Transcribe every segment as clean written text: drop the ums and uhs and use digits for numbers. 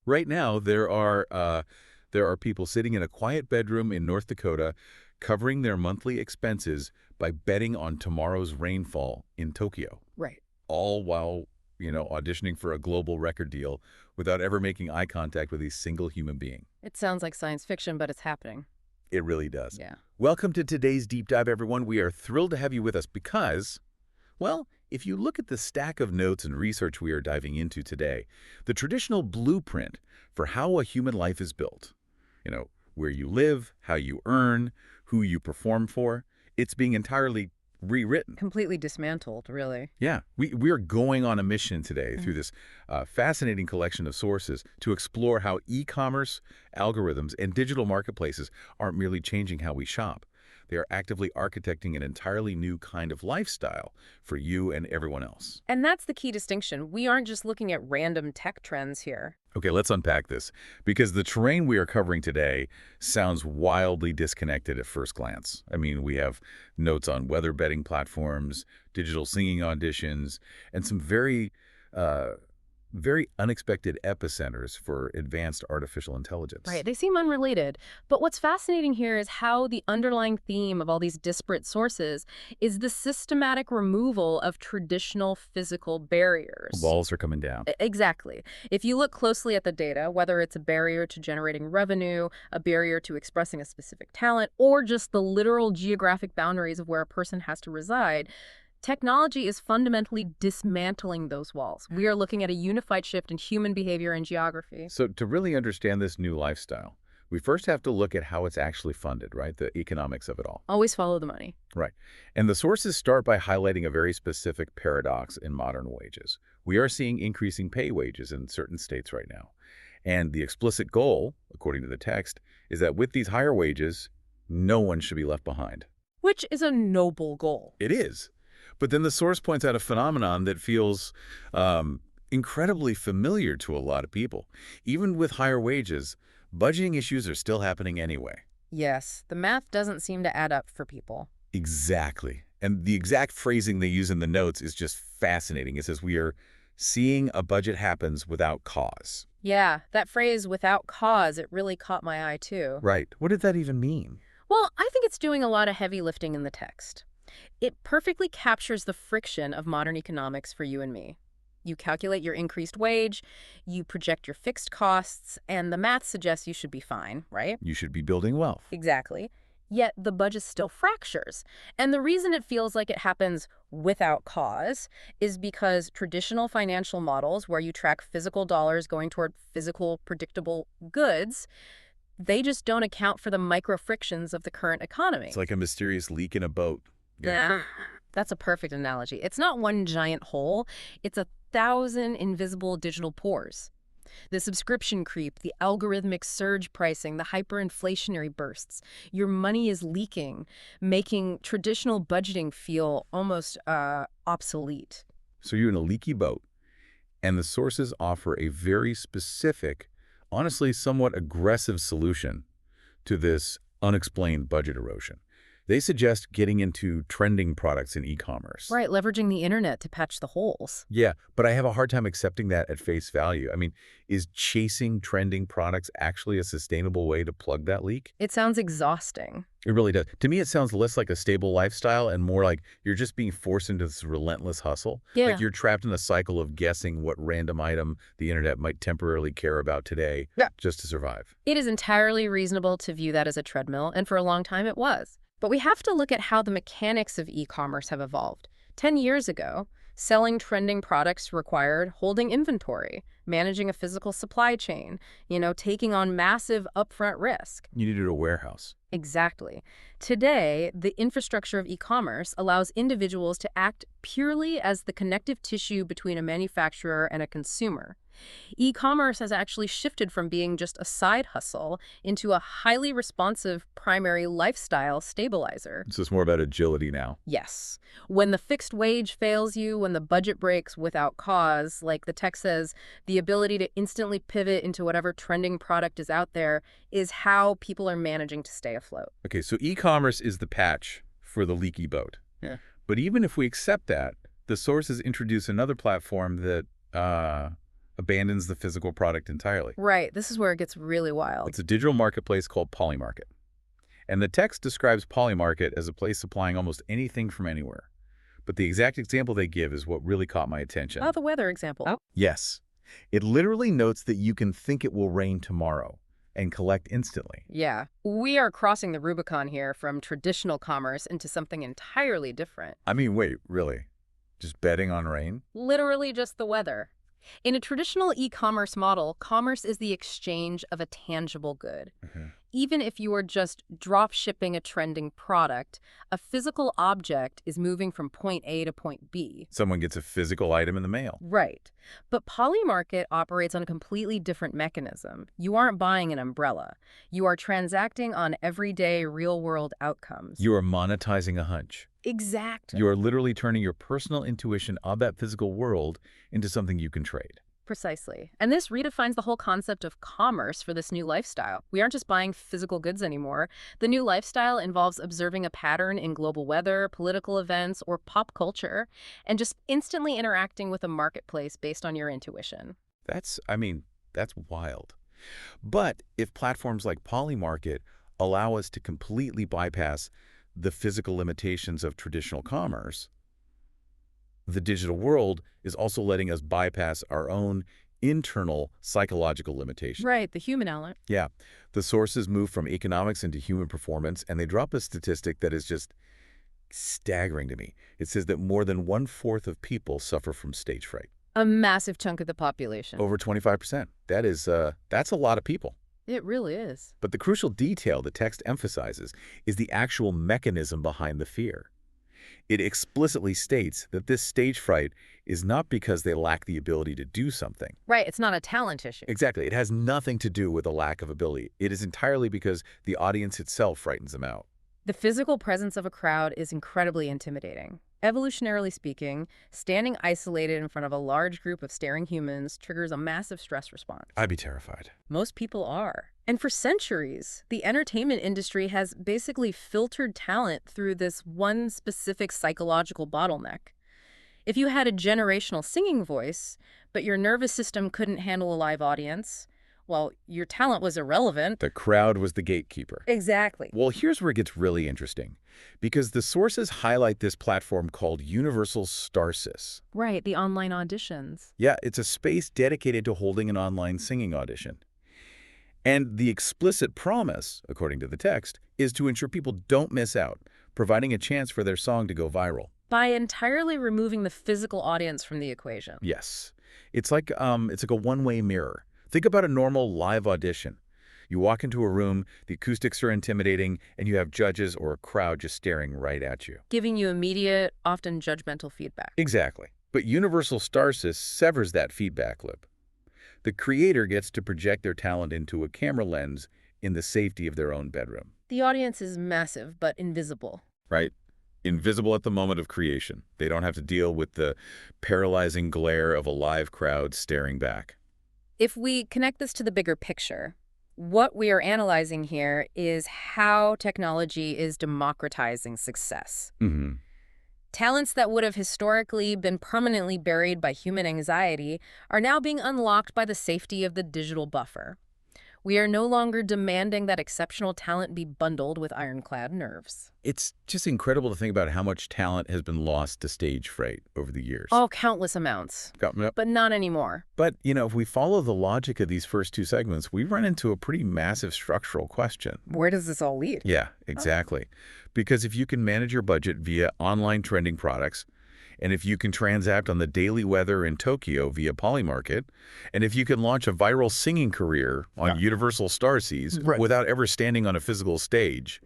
Right now, there are people sitting in a quiet bedroom in North Dakota covering their monthly expenses by betting on tomorrow's rainfall in Tokyo, Right. all while, auditioning for a global record deal without ever making eye contact with a single human being. It sounds like science fiction, but it's happening. It really does. Yeah. Welcome to today's Deep Dive, everyone. We are thrilled to have you with us because, well, if you look at the stack of notes and research we are diving into today, the traditional blueprint for how a human life is built, where you live, how you earn, who you perform for, it's being entirely rewritten. Completely dismantled, really. Yeah, we are going on a mission today Mm. through this fascinating collection of sources to explore how e-commerce, algorithms, and digital marketplaces aren't merely changing how we shop. They are actively architecting an entirely new kind of lifestyle for you and everyone else. And that's the key distinction. We aren't just looking at random tech trends here. Okay, let's unpack this, because the terrain we are covering today sounds wildly disconnected at first glance. I mean, we have notes on weather betting platforms, digital singing auditions, and some very unexpected epicenters for advanced artificial intelligence. Right. They seem unrelated. But what's fascinating here is how the underlying theme of all these disparate sources is the systematic removal of traditional physical barriers. Walls are coming down. Exactly. If you look closely at the data, whether it's a barrier to generating revenue, a barrier to expressing a specific talent, or just the literal geographic boundaries of where a person has to reside, technology is fundamentally dismantling those walls. We are looking at a unified shift in human behavior and geography. So to really understand this new lifestyle, we first have to look at how it's actually funded, right? The economics of it all. Always follow the money. Right. And the sources start by highlighting a very specific paradox in modern wages. We are seeing increasing pay wages in certain states right now. And the explicit goal, according to the text, is that with these higher wages, no one should be left behind. Which is a noble goal. It is. But then the source points out a phenomenon that feels incredibly familiar to a lot of people. Even with higher wages, budgeting issues are still happening anyway. Yes, the math doesn't seem to add up for people. Exactly. And the exact phrasing they use in the notes is just fascinating. It says, we are seeing a budget happens without cause. Yeah, that phrase, without cause, it really caught my eye too. Right. What did that even mean? Well, I think it's doing a lot of heavy lifting in the text. It perfectly captures the friction of modern economics for you and me. You calculate your increased wage, you project your fixed costs, and the math suggests you should be fine, right? You should be building wealth. Exactly. Yet the budget still fractures. And the reason it feels like it happens without cause is because traditional financial models where you track physical dollars going toward physical, predictable goods, they just don't account for the micro frictions of the current economy. It's like a mysterious leak in a boat. Yeah. That's a perfect analogy. It's not one giant hole. It's 1,000 invisible digital pores. The subscription creep, the algorithmic surge pricing, the hyperinflationary bursts. Your money is leaking, making traditional budgeting feel almost obsolete. So you're in a leaky boat, and the sources offer a very specific, honestly somewhat aggressive solution to this unexplained budget erosion. They suggest getting into trending products in e-commerce. Right, leveraging the internet to patch the holes. Yeah, but I have a hard time accepting that at face value. I mean, is chasing trending products actually a sustainable way to plug that leak? It sounds exhausting. It really does. To me, it sounds less like a stable lifestyle and more like you're just being forced into this relentless hustle. Yeah. Like you're trapped in a cycle of guessing what random item the internet might temporarily care about today just to survive. It is entirely reasonable to view that as a treadmill, and for a long time it was. But we have to look at how the mechanics of e-commerce have evolved. 10 years ago, selling trending products required holding inventory, managing a physical supply chain, taking on massive upfront risk. You needed a warehouse. Exactly. Today, the infrastructure of e-commerce allows individuals to act purely as the connective tissue between a manufacturer and a consumer. E-commerce has actually shifted from being just a side hustle into a highly responsive primary lifestyle stabilizer. It's just more about agility now. Yes. When the fixed wage fails you, when the budget breaks without cause, like the text says, the ability to instantly pivot into whatever trending product is out there is how people are managing to stay afloat. Okay, so e-commerce is the patch for the leaky boat. Yeah. But even if we accept that, the sources introduce another platform that abandons the physical product entirely. Right, this is where it gets really wild. It's a digital marketplace called Polymarket. And the text describes Polymarket as a place supplying almost anything from anywhere. But the exact example they give is what really caught my attention. Oh, the weather example. Oh. Yes. It literally notes that you can think it will rain tomorrow and collect instantly. Yeah, we are crossing the Rubicon here from traditional commerce into something entirely different. I mean, wait, really? Just betting on rain? Literally just the weather. In a traditional e-commerce model, commerce is the exchange of a tangible good. Even if you are just drop shipping a trending product, a physical object is moving from point A to point B. Someone gets a physical item in the mail. Right. But Polymarket operates on a completely different mechanism. You aren't buying an umbrella. You are transacting on everyday real-world outcomes. You are monetizing a hunch. Exactly. You are literally turning your personal intuition of that physical world into something you can trade. Precisely. And this redefines the whole concept of commerce for this new lifestyle. We aren't just buying physical goods anymore. The new lifestyle involves observing a pattern in global weather, political events, or pop culture, and just instantly interacting with a marketplace based on your intuition. That's wild. But if platforms like Polymarket allow us to completely bypass the physical limitations of traditional commerce, the digital world is also letting us bypass our own internal psychological limitations. Right, the human element. Yeah, the sources move from economics into human performance, and they drop a statistic that is just staggering to me. It says that more than 1/4 of people suffer from stage fright. A massive chunk of the population. Over 25%. That's a lot of people. It really is. But the crucial detail the text emphasizes is the actual mechanism behind the fear. It explicitly states that this stage fright is not because they lack the ability to do something. Right, it's not a talent issue. Exactly. It has nothing to do with a lack of ability. It is entirely because the audience itself frightens them out. The physical presence of a crowd is incredibly intimidating. Evolutionarily speaking, standing isolated in front of a large group of staring humans triggers a massive stress response. I'd be terrified. Most people are. And for centuries, the entertainment industry has basically filtered talent through this one specific psychological bottleneck. If you had a generational singing voice, but your nervous system couldn't handle a live audience, well, your talent was irrelevant. The crowd was the gatekeeper. Exactly. Well, here's where it gets really interesting, because the sources highlight this platform called Universal Starsis. Right, the online auditions. Yeah, it's a space dedicated to holding an online singing audition. And the explicit promise, according to the text, is to ensure people don't miss out, providing a chance for their song to go viral. By entirely removing the physical audience from the equation. Yes. It's like a one-way mirror. Think about a normal live audition. You walk into a room, the acoustics are intimidating, and you have judges or a crowd just staring right at you. Giving you immediate, often judgmental feedback. Exactly. But Universal Starsis severs that feedback loop. The creator gets to project their talent into a camera lens in the safety of their own bedroom. The audience is massive, but invisible. Right? Invisible at the moment of creation. They don't have to deal with the paralyzing glare of a live crowd staring back. If we connect this to the bigger picture, what we are analyzing here is how technology is democratizing success. Talents that would have historically been permanently buried by human anxiety are now being unlocked by the safety of the digital buffer. We are no longer demanding that exceptional talent be bundled with ironclad nerves. It's just incredible to think about how much talent has been lost to stage fright over the years. Oh, countless amounts. But not anymore. But, if we follow the logic of these first two segments, we run into a pretty massive structural question. Where does this all lead? Yeah, exactly. Because if you can manage your budget via online trending products, and if you can transact on the daily weather in Tokyo via Polymarket, and if you can launch a viral singing career on Universal Starsis without ever standing on a physical stage,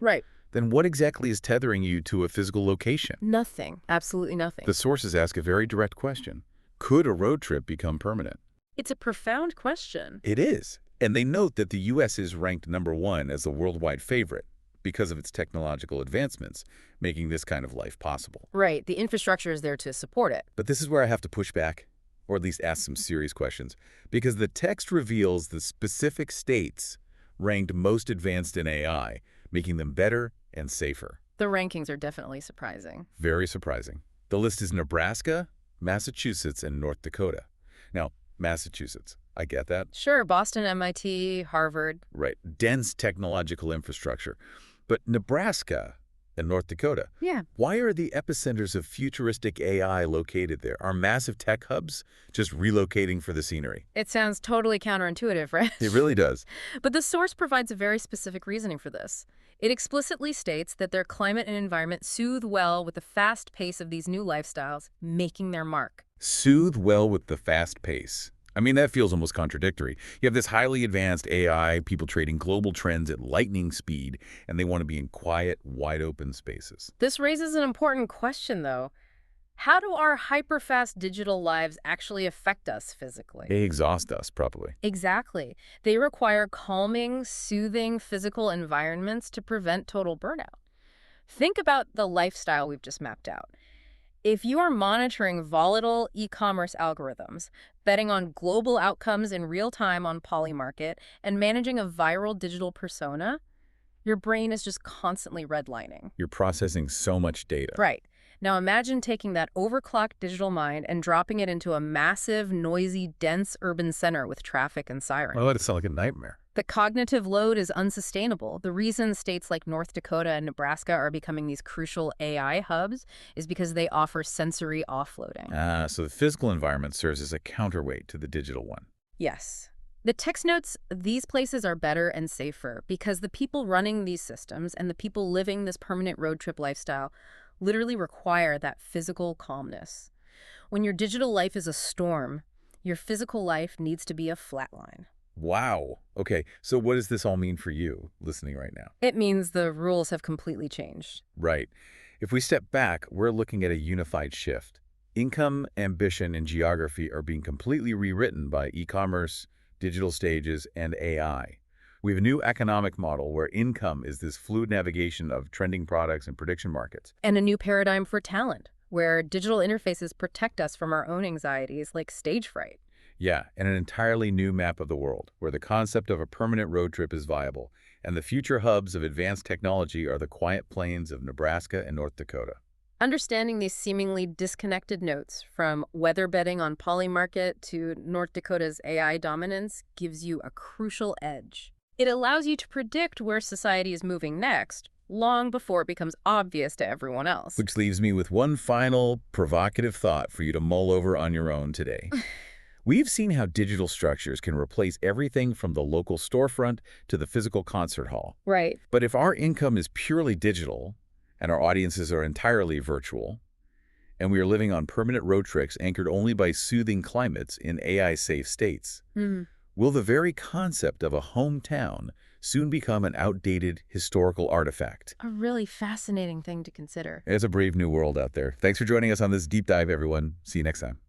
then what exactly is tethering you to a physical location? Nothing. Absolutely nothing. The sources ask a very direct question. Could a road trip become permanent? It's a profound question. It is. And they note that the U.S. is ranked #1 as the worldwide favorite because of its technological advancements, making this kind of life possible. Right. The infrastructure is there to support it. But this is where I have to push back, or at least ask some serious questions, because the text reveals the specific states ranked most advanced in AI, making them better and safer. The rankings are definitely surprising. Very surprising. The list is Nebraska, Massachusetts, and North Dakota. Now, Massachusetts. I get that. Sure, Boston, MIT, Harvard. Right. Dense technological infrastructure. But Nebraska and North Dakota, Yeah. why are the epicenters of futuristic AI located there? Are massive tech hubs just relocating for the scenery? It sounds totally counterintuitive, right? It really does. But the source provides a very specific reasoning for this. It explicitly states that their climate and environment soothe well with the fast pace of these new lifestyles, making their mark. Soothe well with the fast pace. I mean, that feels almost contradictory. You have this highly advanced AI, people trading global trends at lightning speed, and they want to be in quiet, wide-open spaces. This raises an important question, though. How do our hyper-fast digital lives actually affect us physically? They exhaust us, probably. Exactly. They require calming, soothing physical environments to prevent total burnout. Think about the lifestyle we've just mapped out. If you are monitoring volatile e-commerce algorithms, betting on global outcomes in real time on Polymarket, and managing a viral digital persona, your brain is just constantly redlining. You're processing so much data. Right. Now imagine taking that overclocked digital mind and dropping it into a massive, noisy, dense urban center with traffic and sirens. Well, that sounds like a nightmare. The cognitive load is unsustainable. The reason states like North Dakota and Nebraska are becoming these crucial AI hubs is because they offer sensory offloading. So the physical environment serves as a counterweight to the digital one. Yes. The text notes, these places are better and safer because the people running these systems and the people living this permanent road trip lifestyle literally require that physical calmness. When your digital life is a storm, your physical life needs to be a flat line. Wow. Okay, so what does this all mean for you, listening right now? It means the rules have completely changed. Right. If we step back, we're looking at a unified shift. Income, ambition, and geography are being completely rewritten by e-commerce, digital stages, and AI. We have a new economic model where income is this fluid navigation of trending products and prediction markets. And a new paradigm for talent, where digital interfaces protect us from our own anxieties like stage fright. Yeah, and an entirely new map of the world, where the concept of a permanent road trip is viable, and the future hubs of advanced technology are the quiet plains of Nebraska and North Dakota. Understanding these seemingly disconnected notes, from weather betting on Polymarket to North Dakota's AI dominance, gives you a crucial edge. It allows you to predict where society is moving next, long before it becomes obvious to everyone else. Which leaves me with one final provocative thought for you to mull over on your own today. We've seen how digital structures can replace everything from the local storefront to the physical concert hall. Right. But if our income is purely digital, and our audiences are entirely virtual, and we are living on permanent road trips anchored only by soothing climates in AI-safe states, will the very concept of a hometown soon become an outdated historical artifact? A really fascinating thing to consider. It's a brave new world out there. Thanks for joining us on this deep dive, everyone. See you next time.